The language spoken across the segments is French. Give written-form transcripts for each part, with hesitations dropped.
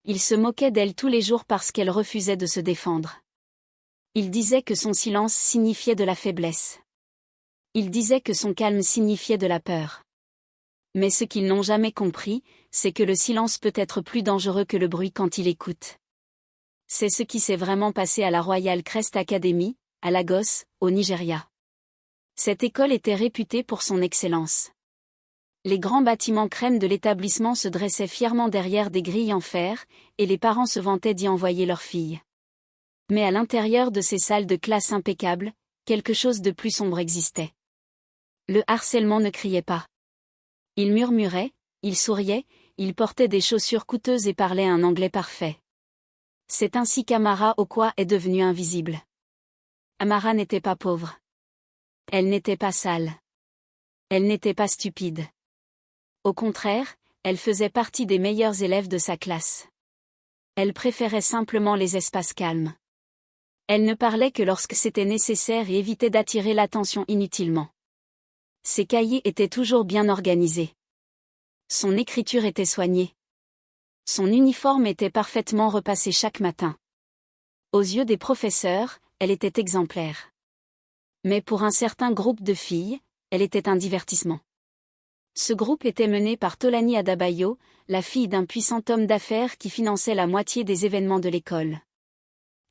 Il se moquait d'elle tous les jours parce qu'elle refusait de se défendre. Il disait que son silence signifiait de la faiblesse. Il disait que son calme signifiait de la peur. Mais ce qu'ils n'ont jamais compris, c'est que le silence peut être plus dangereux que le bruit quand il écoute. C'est ce qui s'est vraiment passé à la Royal Crest Academy, à Lagos, au Nigeria. Cette école était réputée pour son excellence. Les grands bâtiments crème de l'établissement se dressaient fièrement derrière des grilles en fer, et les parents se vantaient d'y envoyer leurs filles. Mais à l'intérieur de ces salles de classe impeccables, quelque chose de plus sombre existait. Le harcèlement ne criait pas. Il murmurait, il souriait, il portait des chaussures coûteuses et parlait un anglais parfait. C'est ainsi qu'Amara Okwa est devenue invisible. Amara n'était pas pauvre. Elle n'était pas sale. Elle n'était pas stupide. Au contraire, elle faisait partie des meilleurs élèves de sa classe. Elle préférait simplement les espaces calmes. Elle ne parlait que lorsque c'était nécessaire et évitait d'attirer l'attention inutilement. Ses cahiers étaient toujours bien organisés. Son écriture était soignée. Son uniforme était parfaitement repassé chaque matin. Aux yeux des professeurs, elle était exemplaire. Mais pour un certain groupe de filles, elle était un divertissement. Ce groupe était mené par Tolani Adabayo, la fille d'un puissant homme d'affaires qui finançait la moitié des événements de l'école.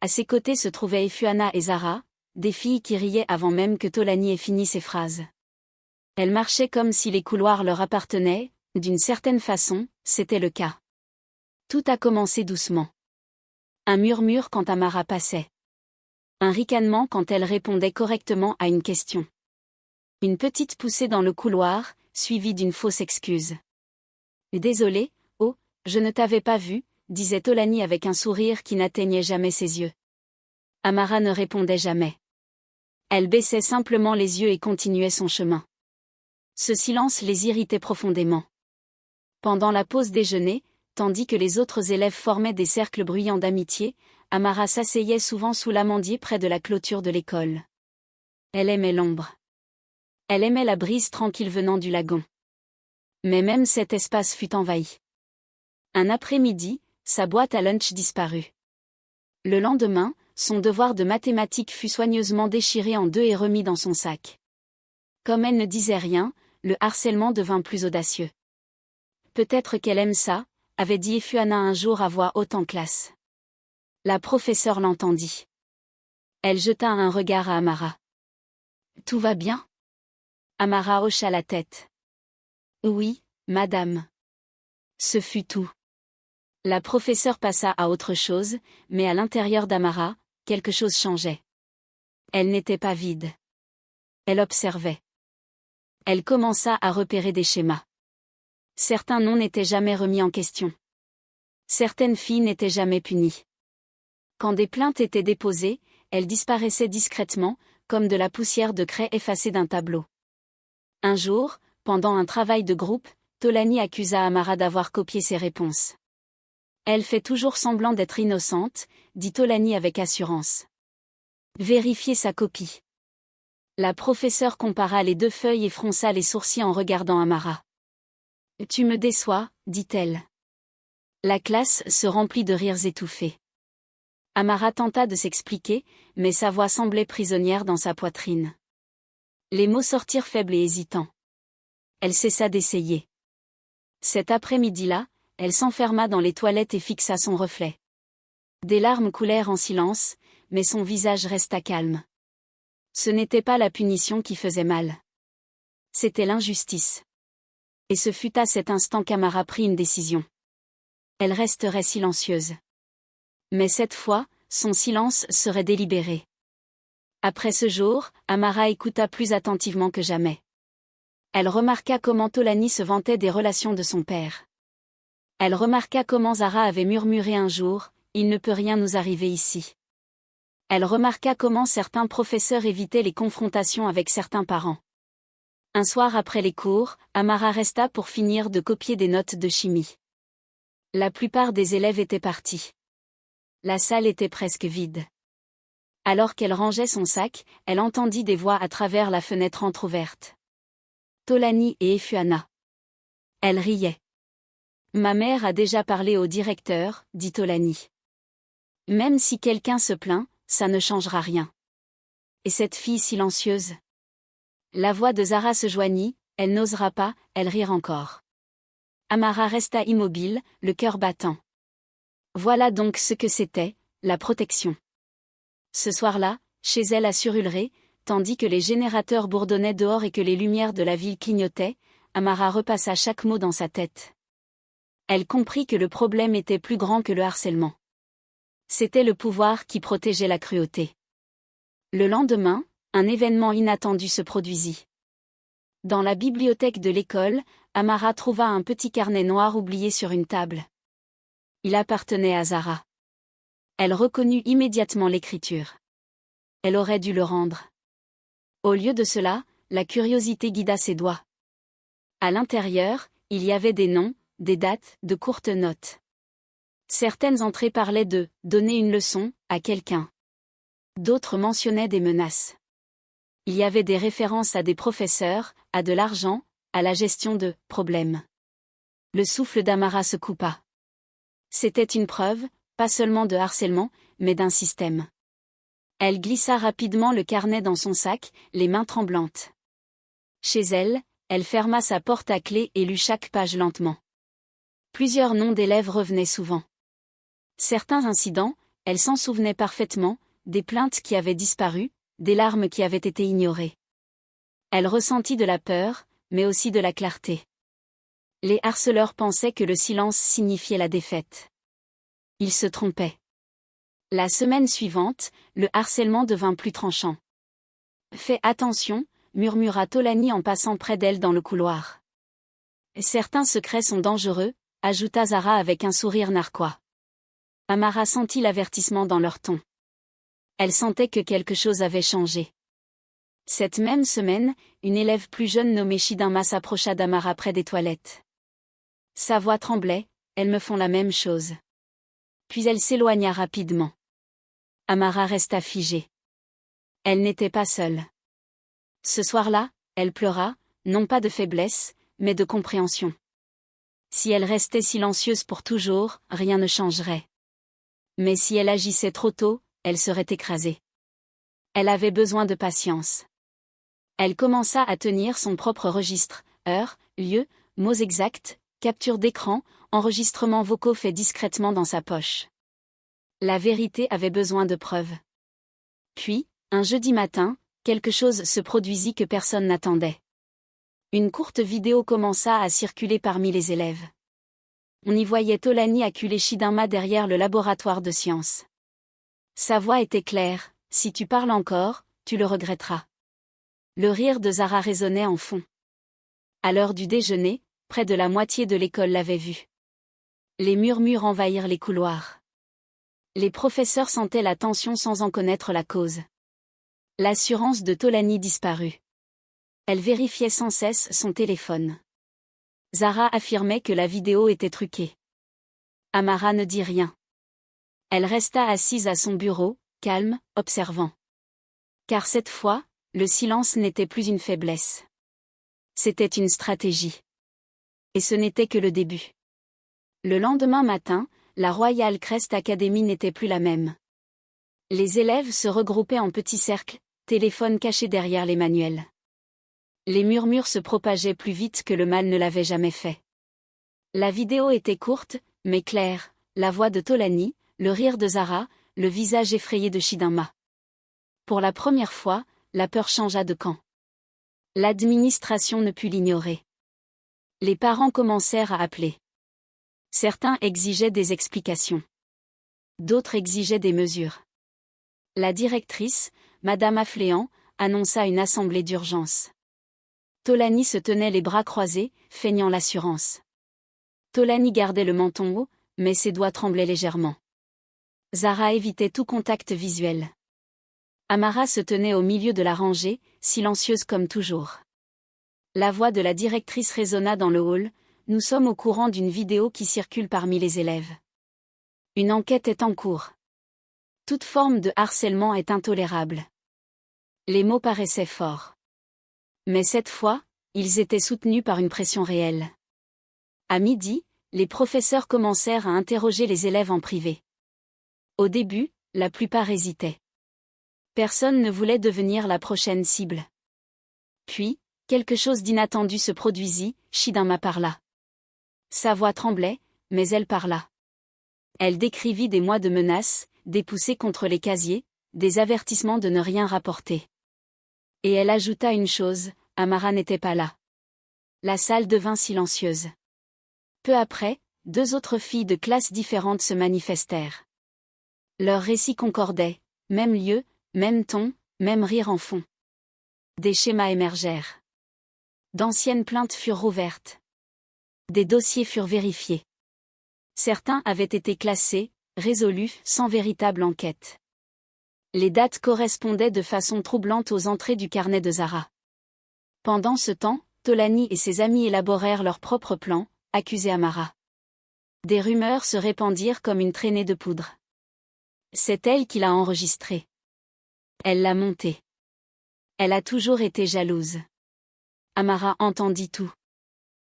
À ses côtés se trouvaient Efuana et Zara, des filles qui riaient avant même que Tolani ait fini ses phrases. Elles marchaient comme si les couloirs leur appartenaient, d'une certaine façon, c'était le cas. Tout a commencé doucement. Un murmure quand Amara passait. Un ricanement quand elle répondait correctement à une question. Une petite poussée dans le couloir, suivie d'une fausse excuse. « Désolé, oh, je ne t'avais pas vu », disait Tolani avec un sourire qui n'atteignait jamais ses yeux. Amara ne répondait jamais. Elle baissait simplement les yeux et continuait son chemin. Ce silence les irritait profondément. Pendant la pause déjeuner, tandis que les autres élèves formaient des cercles bruyants d'amitié, Amara s'asseyait souvent sous l'amandier près de la clôture de l'école. Elle aimait l'ombre. Elle aimait la brise tranquille venant du lagon. Mais même cet espace fut envahi. Un après-midi, sa boîte à lunch disparut. Le lendemain, son devoir de mathématiques fut soigneusement déchiré en deux et remis dans son sac. Comme elle ne disait rien, le harcèlement devint plus audacieux. Peut-être qu'elle aime ça, avait dit Efuana un jour à voix haute en classe. La professeure l'entendit. Elle jeta un regard à Amara. « Tout va bien ?» Amara hocha la tête. « Oui, madame. » Ce fut tout. La professeure passa à autre chose, mais à l'intérieur d'Amara, quelque chose changeait. Elle n'était pas vide. Elle observait. Elle commença à repérer des schémas. Certains noms n'étaient jamais remis en question. Certaines filles n'étaient jamais punies. Quand des plaintes étaient déposées, elles disparaissaient discrètement, comme de la poussière de craie effacée d'un tableau. Un jour, pendant un travail de groupe, Tolani accusa Amara d'avoir copié ses réponses. « Elle fait toujours semblant d'être innocente », dit Tolani avec assurance. « Vérifiez sa copie. » La professeure compara les deux feuilles et fronça les sourcils en regardant Amara. « Tu me déçois », dit-elle. La classe se remplit de rires étouffés. Amara tenta de s'expliquer, mais sa voix semblait prisonnière dans sa poitrine. Les mots sortirent faibles et hésitants. Elle cessa d'essayer. Cet après-midi-là, elle s'enferma dans les toilettes et fixa son reflet. Des larmes coulèrent en silence, mais son visage resta calme. Ce n'était pas la punition qui faisait mal. C'était l'injustice. Et ce fut à cet instant qu'Amara prit une décision. Elle resterait silencieuse. Mais cette fois, son silence serait délibéré. Après ce jour, Amara écouta plus attentivement que jamais. Elle remarqua comment Tolani se vantait des relations de son père. Elle remarqua comment Zara avait murmuré un jour « Il ne peut rien nous arriver ici ». Elle remarqua comment certains professeurs évitaient les confrontations avec certains parents. Un soir après les cours, Amara resta pour finir de copier des notes de chimie. La plupart des élèves étaient partis. La salle était presque vide. Alors qu'elle rangeait son sac, elle entendit des voix à travers la fenêtre entr'ouverte. Tolani et Efuana. Elle riait. Ma mère a déjà parlé au directeur, dit Tolani. Même si quelqu'un se plaint, ça ne changera rien. Et cette fille silencieuse? La voix de Zara se joignit, elle n'osera pas, elle rire encore. Amara resta immobile, le cœur battant. Voilà donc ce que c'était, la protection. Ce soir-là, chez elle à Surulré, tandis que les générateurs bourdonnaient dehors et que les lumières de la ville clignotaient, Amara repassa chaque mot dans sa tête. Elle comprit que le problème était plus grand que le harcèlement. C'était le pouvoir qui protégeait la cruauté. Le lendemain, un événement inattendu se produisit. Dans la bibliothèque de l'école, Amara trouva un petit carnet noir oublié sur une table. Il appartenait à Zara. Elle reconnut immédiatement l'écriture. Elle aurait dû le rendre. Au lieu de cela, la curiosité guida ses doigts. À l'intérieur, il y avait des noms, des dates, de courtes notes. Certaines entrées parlaient de « donner une leçon » à quelqu'un. D'autres mentionnaient des menaces. Il y avait des références à des professeurs, à de l'argent, à la gestion de « problèmes ». Le souffle d'Amara se coupa. C'était une preuve, pas seulement de harcèlement, mais d'un système. Elle glissa rapidement le carnet dans son sac, les mains tremblantes. Chez elle, elle ferma sa porte à clé et lut chaque page lentement. Plusieurs noms d'élèves revenaient souvent. Certains incidents, elle s'en souvenait parfaitement, des plaintes qui avaient disparu, des larmes qui avaient été ignorées. Elle ressentit de la peur, mais aussi de la clarté. Les harceleurs pensaient que le silence signifiait la défaite. Ils se trompaient. La semaine suivante, le harcèlement devint plus tranchant. « Fais attention », murmura Tolani en passant près d'elle dans le couloir. « Certains secrets sont dangereux », ajouta Zara avec un sourire narquois. Amara sentit l'avertissement dans leur ton. Elle sentait que quelque chose avait changé. Cette même semaine, une élève plus jeune nommée Chidinma s'approcha d'Amara près des toilettes. Sa voix tremblait, « Elles me font la même chose. » Puis elle s'éloigna rapidement. Amara resta figée. Elle n'était pas seule. Ce soir-là, elle pleura, non pas de faiblesse, mais de compréhension. Si elle restait silencieuse pour toujours, rien ne changerait. Mais si elle agissait trop tôt, elle serait écrasée. Elle avait besoin de patience. Elle commença à tenir son propre registre, heure, lieu, mots exacts, capture d'écran, enregistrements vocaux faits discrètement dans sa poche. La vérité avait besoin de preuves. Puis, un jeudi matin, quelque chose se produisit que personne n'attendait. Une courte vidéo commença à circuler parmi les élèves. On y voyait Tolani acculer Chidinma derrière le laboratoire de sciences. Sa voix était claire, « Si tu parles encore, tu le regretteras. » Le rire de Zara résonnait en fond. À l'heure du déjeuner, près de la moitié de l'école l'avait vue. Les murmures envahirent les couloirs. Les professeurs sentaient la tension sans en connaître la cause. L'assurance de Tolani disparut. Elle vérifiait sans cesse son téléphone. Zara affirmait que la vidéo était truquée. Amara ne dit rien. Elle resta assise à son bureau, calme, observant. Car cette fois, le silence n'était plus une faiblesse. C'était une stratégie. Et ce n'était que le début. Le lendemain matin, la Royal Crest Academy n'était plus la même. Les élèves se regroupaient en petits cercles, téléphones cachés derrière les manuels. Les murmures se propageaient plus vite que le mal ne l'avait jamais fait. La vidéo était courte, mais claire, la voix de Tolani, le rire de Zara, le visage effrayé de Chidinma. Pour la première fois, la peur changea de camp. L'administration ne put l'ignorer. Les parents commencèrent à appeler. Certains exigeaient des explications. D'autres exigeaient des mesures. La directrice, Madame Affléan, annonça une assemblée d'urgence. Tolani se tenait les bras croisés, feignant l'assurance. Tolani gardait le menton haut, mais ses doigts tremblaient légèrement. Zara évitait tout contact visuel. Amara se tenait au milieu de la rangée, silencieuse comme toujours. La voix de la directrice résonna dans le hall, « Nous sommes au courant d'une vidéo qui circule parmi les élèves. Une enquête est en cours. Toute forme de harcèlement est intolérable. » Les mots paraissaient forts. Mais cette fois, ils étaient soutenus par une pression réelle. À midi, les professeurs commencèrent à interroger les élèves en privé. Au début, la plupart hésitaient. Personne ne voulait devenir la prochaine cible. Puis, quelque chose d'inattendu se produisit, Chidinma parla. Sa voix tremblait, mais elle parla. Elle décrivit des mois de menaces, des poussées contre les casiers, des avertissements de ne rien rapporter. Et elle ajouta une chose, Amara n'était pas là. La salle devint silencieuse. Peu après, 2 autres filles de classes différentes se manifestèrent. Leurs récits concordaient, même lieu, même ton, même rire en fond. Des schémas émergèrent. D'anciennes plaintes furent rouvertes. Des dossiers furent vérifiés. Certains avaient été classés, résolus, sans véritable enquête. Les dates correspondaient de façon troublante aux entrées du carnet de Zara. Pendant ce temps, Tolani et ses amis élaborèrent leur propre plan, accusés Amara. Des rumeurs se répandirent comme une traînée de poudre. C'est elle qui l'a enregistré. Elle l'a monté. Elle a toujours été jalouse. Amara entendit tout.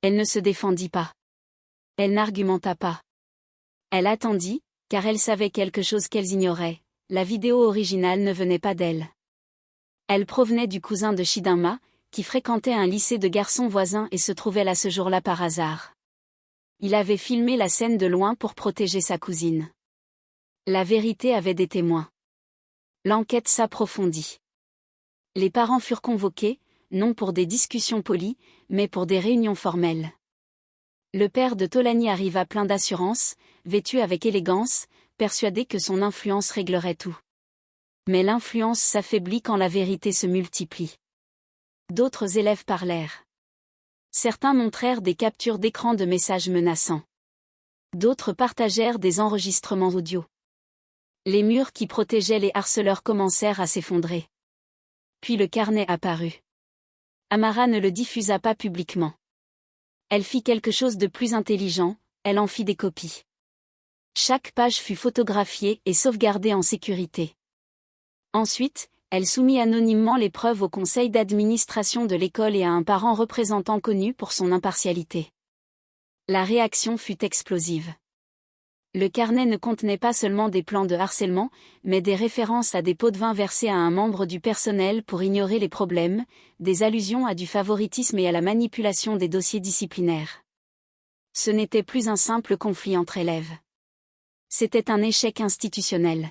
Elle ne se défendit pas. Elle n'argumenta pas. Elle attendit, car elle savait quelque chose qu'elles ignoraient, la vidéo originale ne venait pas d'elle. Elle provenait du cousin de Chidinma, qui fréquentait un lycée de garçons voisins et se trouvait là ce jour-là par hasard. Il avait filmé la scène de loin pour protéger sa cousine. La vérité avait des témoins. L'enquête s'approfondit. Les parents furent convoqués, non pour des discussions polies, mais pour des réunions formelles. Le père de Tolani arriva plein d'assurance, vêtu avec élégance, persuadé que son influence réglerait tout. Mais l'influence s'affaiblit quand la vérité se multiplie. D'autres élèves parlèrent. Certains montrèrent des captures d'écran de messages menaçants. D'autres partagèrent des enregistrements audio. Les murs qui protégeaient les harceleurs commencèrent à s'effondrer. Puis le carnet apparut. Amara ne le diffusa pas publiquement. Elle fit quelque chose de plus intelligent, elle en fit des copies. Chaque page fut photographiée et sauvegardée en sécurité. Ensuite, elle soumit anonymement les preuves au conseil d'administration de l'école et à un parent représentant connu pour son impartialité. La réaction fut explosive. Le carnet ne contenait pas seulement des plans de harcèlement, mais des références à des pots de vin versés à un membre du personnel pour ignorer les problèmes, des allusions à du favoritisme et à la manipulation des dossiers disciplinaires. Ce n'était plus un simple conflit entre élèves. C'était un échec institutionnel.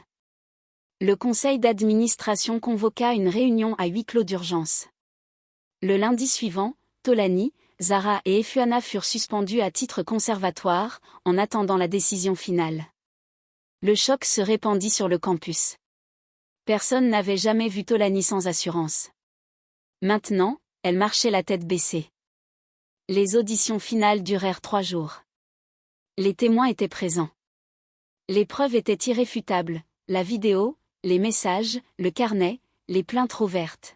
Le conseil d'administration convoqua une réunion à huis clos d'urgence. Le lundi suivant, Tolani, Zara et Efuana furent suspendus à titre conservatoire, en attendant la décision finale. Le choc se répandit sur le campus. Personne n'avait jamais vu Tolani sans assurance. Maintenant, elle marchait la tête baissée. Les auditions finales durèrent 3 jours. Les témoins étaient présents. Les preuves étaient irréfutables, la vidéo, les messages, le carnet, les plaintes rouvertes.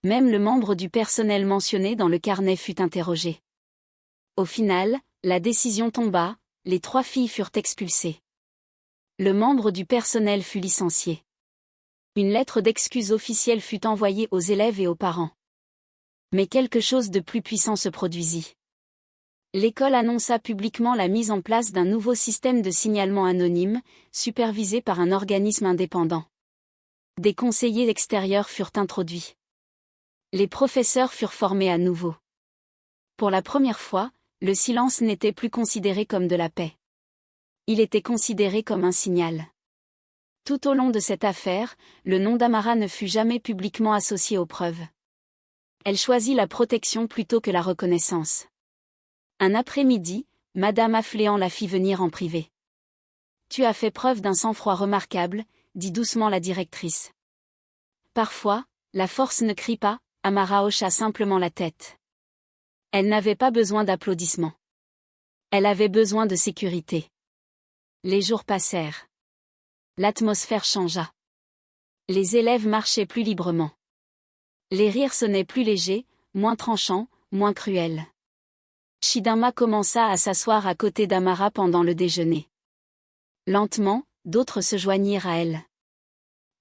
Même le membre du personnel mentionné dans le carnet fut interrogé. Au final, la décision tomba, les 3 filles furent expulsées. Le membre du personnel fut licencié. Une lettre d'excuse officielle fut envoyée aux élèves et aux parents. Mais quelque chose de plus puissant se produisit. L'école annonça publiquement la mise en place d'un nouveau système de signalement anonyme, supervisé par un organisme indépendant. Des conseillers extérieurs furent introduits. Les professeurs furent formés à nouveau. Pour la première fois, le silence n'était plus considéré comme de la paix. Il était considéré comme un signal. Tout au long de cette affaire, le nom d'Amara ne fut jamais publiquement associé aux preuves. Elle choisit la protection plutôt que la reconnaissance. Un après-midi, Madame Affléan la fit venir en privé. « Tu as fait preuve d'un sang-froid remarquable », dit doucement la directrice. Parfois, la force ne crie pas, Amara hocha simplement la tête. Elle n'avait pas besoin d'applaudissements. Elle avait besoin de sécurité. Les jours passèrent. L'atmosphère changea. Les élèves marchaient plus librement. Les rires sonnaient plus légers, moins tranchants, moins cruels. Chidinma commença à s'asseoir à côté d'Amara pendant le déjeuner. Lentement, d'autres se joignirent à elle.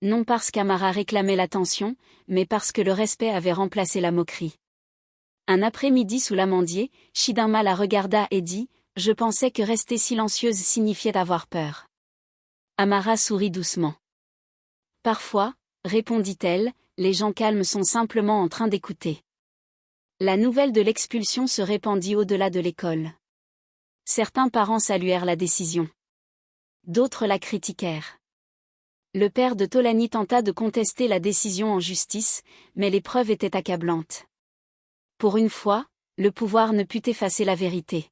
Non parce qu'Amara réclamait l'attention, mais parce que le respect avait remplacé la moquerie. Un après-midi sous l'amandier, Chidinma la regarda et dit « Je pensais que rester silencieuse signifiait avoir peur. Amara sourit doucement. Parfois, répondit-elle, les gens calmes sont simplement en train d'écouter. La nouvelle de l'expulsion se répandit au-delà de l'école. Certains parents saluèrent la décision. D'autres la critiquèrent. Le père de Tolani tenta de contester la décision en justice, mais les preuves étaient accablantes. Pour une fois, le pouvoir ne put effacer la vérité.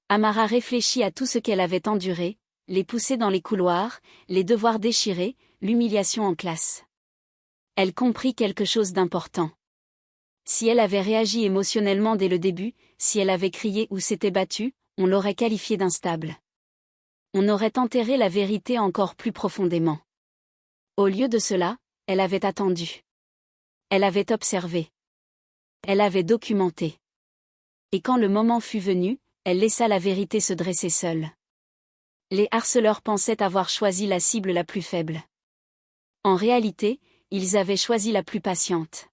Amara réfléchit à tout ce qu'elle avait enduré, les poussées dans les couloirs, les devoirs déchirés, l'humiliation en classe. Elle comprit quelque chose d'important. Si elle avait réagi émotionnellement dès le début, si elle avait crié ou s'était battue, on l'aurait qualifiée d'instable. On aurait enterré la vérité encore plus profondément. Au lieu de cela, elle avait attendu. Elle avait observé. Elle avait documenté. Et quand le moment fut venu, elle laissa la vérité se dresser seule. Les harceleurs pensaient avoir choisi la cible la plus faible. En réalité, ils avaient choisi la plus patiente.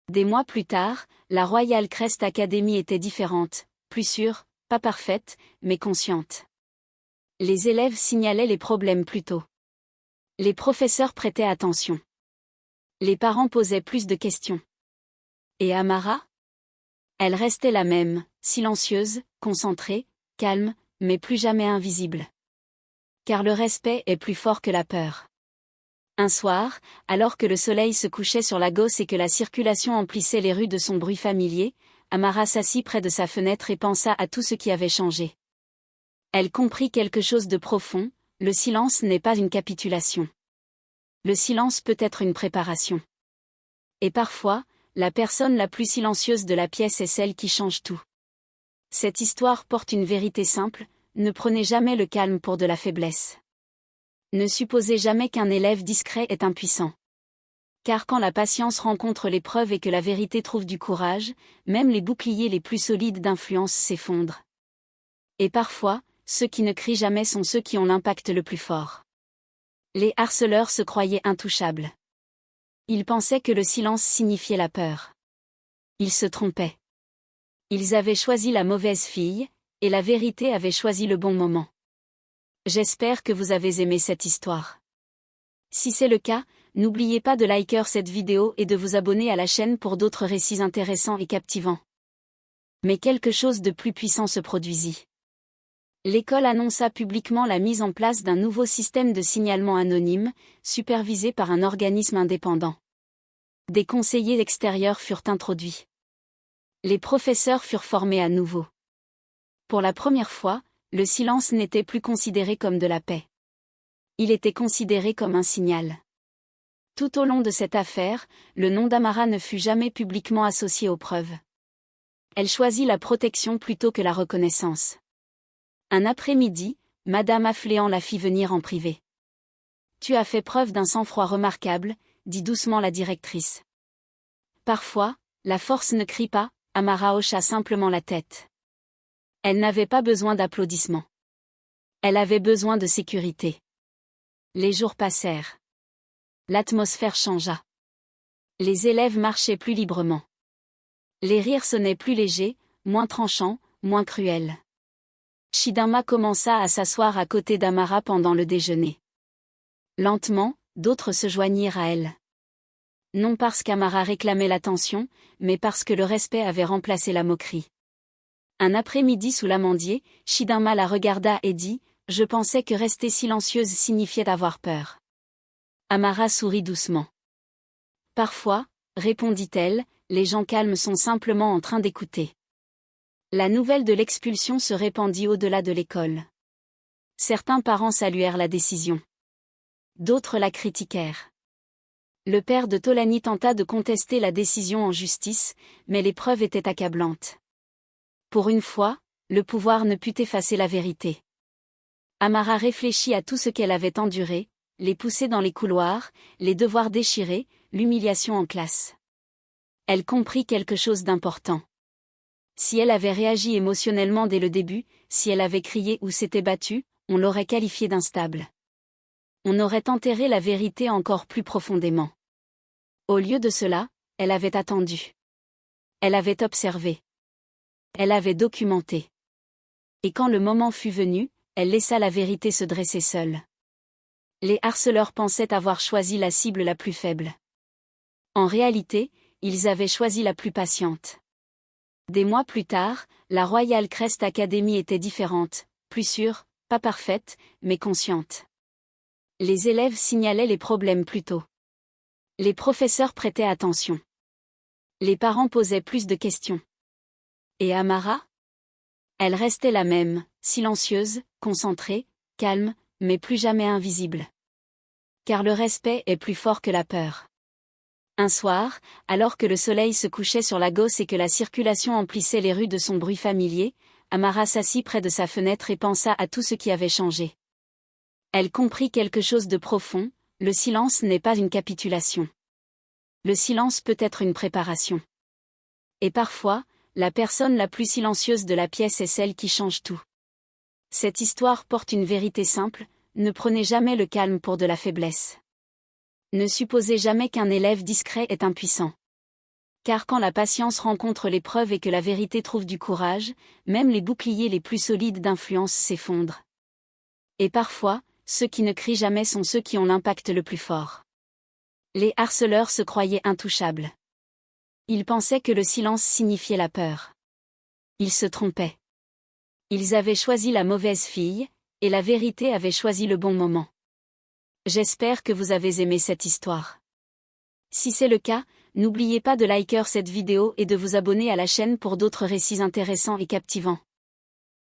Des mois plus tard, la Royal Crest Academy était différente, plus sûre, pas parfaite, mais consciente. Les élèves signalaient les problèmes plus tôt. Les professeurs prêtaient attention. Les parents posaient plus de questions. Et Amara? Elle restait la même, silencieuse, concentrée, calme, mais plus jamais invisible. Car le respect est plus fort que la peur. Un soir, alors que le soleil se couchait sur la Gausse et que la circulation emplissait les rues de son bruit familier, Amara s'assit près de sa fenêtre et pensa à tout ce qui avait changé. Elle comprit quelque chose de profond, le silence n'est pas une capitulation. Le silence peut être une préparation. Et parfois, la personne la plus silencieuse de la pièce est celle qui change tout. Cette histoire porte une vérité simple, ne prenez jamais le calme pour de la faiblesse. Ne supposez jamais qu'un élève discret est impuissant. Car quand la patience rencontre l'épreuve et que la vérité trouve du courage, même les boucliers les plus solides d'influence s'effondrent. Et parfois, ceux qui ne crient jamais sont ceux qui ont l'impact le plus fort. Les harceleurs se croyaient intouchables. Ils pensaient que le silence signifiait la peur. Ils se trompaient. Ils avaient choisi la mauvaise fille, et la vérité avait choisi le bon moment. J'espère que vous avez aimé cette histoire. Si c'est le cas, n'oubliez pas de liker cette vidéo et de vous abonner à la chaîne pour d'autres récits intéressants et captivants. Mais quelque chose de plus puissant se produisit. L'école annonça publiquement la mise en place d'un nouveau système de signalement anonyme, supervisé par un organisme indépendant. Des conseillers extérieurs furent introduits. Les professeurs furent formés à nouveau. Pour la première fois, le silence n'était plus considéré comme de la paix. Il était considéré comme un signal. Tout au long de cette affaire, le nom d'Amara ne fut jamais publiquement associé aux preuves. Elle choisit la protection plutôt que la reconnaissance. Un après-midi, Madame Affléan la fit venir en privé. « Tu as fait preuve d'un sang-froid remarquable », dit doucement la directrice. Parfois, la force ne crie pas, Amara hocha simplement la tête. Elle n'avait pas besoin d'applaudissements. Elle avait besoin de sécurité. Les jours passèrent. L'atmosphère changea. Les élèves marchaient plus librement. Les rires sonnaient plus légers, moins tranchants, moins cruels. Chidinma commença à s'asseoir à côté d'Amara pendant le déjeuner. Lentement, d'autres se joignirent à elle. Non parce qu'Amara réclamait l'attention, mais parce que le respect avait remplacé la moquerie. Un après-midi sous l'amandier, Chidinma la regarda et dit « Je pensais que rester silencieuse signifiait avoir peur. » Amara sourit doucement. Parfois, répondit-elle, les gens calmes sont simplement en train d'écouter. La nouvelle de l'expulsion se répandit au-delà de l'école. Certains parents saluèrent la décision. D'autres la critiquèrent. Le père de Tolani tenta de contester la décision en justice, mais les preuves étaient accablantes. Pour une fois, le pouvoir ne put effacer la vérité. Amara réfléchit à tout ce qu'elle avait enduré, les poussées dans les couloirs, les devoirs déchirés, l'humiliation en classe. Elle comprit quelque chose d'important. Si elle avait réagi émotionnellement dès le début, si elle avait crié ou s'était battue, on l'aurait qualifiée d'instable. On aurait enterré la vérité encore plus profondément. Au lieu de cela, elle avait attendu. Elle avait observé. Elle avait documenté. Et quand le moment fut venu, elle laissa la vérité se dresser seule. Les harceleurs pensaient avoir choisi la cible la plus faible. En réalité, ils avaient choisi la plus patiente. Des mois plus tard, la Royal Crest Academy était différente, plus sûre, pas parfaite, mais consciente. Les élèves signalaient les problèmes plus tôt. Les professeurs prêtaient attention. Les parents posaient plus de questions. Et Amara? Elle restait la même, silencieuse, concentrée, calme, mais plus jamais invisible. Car le respect est plus fort que la peur. Un soir, alors que le soleil se couchait sur Lagos et que la circulation emplissait les rues de son bruit familier, Amara s'assit près de sa fenêtre et pensa à tout ce qui avait changé. Elle comprit quelque chose de profond, le silence n'est pas une capitulation. Le silence peut être une préparation. Et parfois, la personne la plus silencieuse de la pièce est celle qui change tout. Cette histoire porte une vérité simple, ne prenez jamais le calme pour de la faiblesse. Ne supposez jamais qu'un élève discret est impuissant. Car quand la patience rencontre l'épreuve et que la vérité trouve du courage, même les boucliers les plus solides d'influence s'effondrent. Et parfois, ceux qui ne crient jamais sont ceux qui ont l'impact le plus fort. Les harceleurs se croyaient intouchables. Ils pensaient que le silence signifiait la peur. Ils se trompaient. Ils avaient choisi la mauvaise fille, et la vérité avait choisi le bon moment. J'espère que vous avez aimé cette histoire. Si c'est le cas, n'oubliez pas de liker cette vidéo et de vous abonner à la chaîne pour d'autres récits intéressants et captivants.